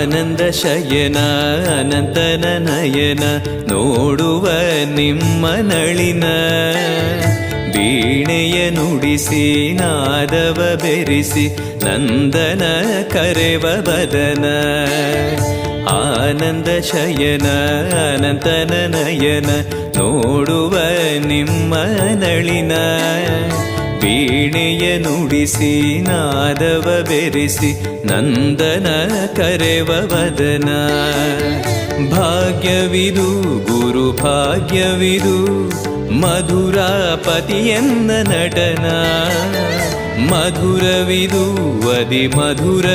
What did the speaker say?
ಆನಂದ ಶಯನ ಅನಂತನ ನಯನ ನೋಡುವ ನಿಮ್ಮ ನಳಿನ ವೀಣೆಯ ನುಡಿಸಿ ನಾದವ ಬೆರೆಸಿ ನಂದನ ಕರೆವ ಬದನ ಆನಂದ ಶಯನ ಅನಂತನ ನಯನ ನೋಡುವ ನಿಮ್ಮ ನಳಿನ ವೀಣೆಯ ನುಡಿಸಿ ನಾದವ ಬೆರೆಸಿ ನಂದನ ಕರೆವ ವದನ ಭಾಗ್ಯವಿದು ಗುರು ಭಾಗ್ಯವಿದು ಮಧುರಾಪತಿಯನ್ನ ನಟನ ಮಧುರವಿದು ಅದಿ ಮಧುರ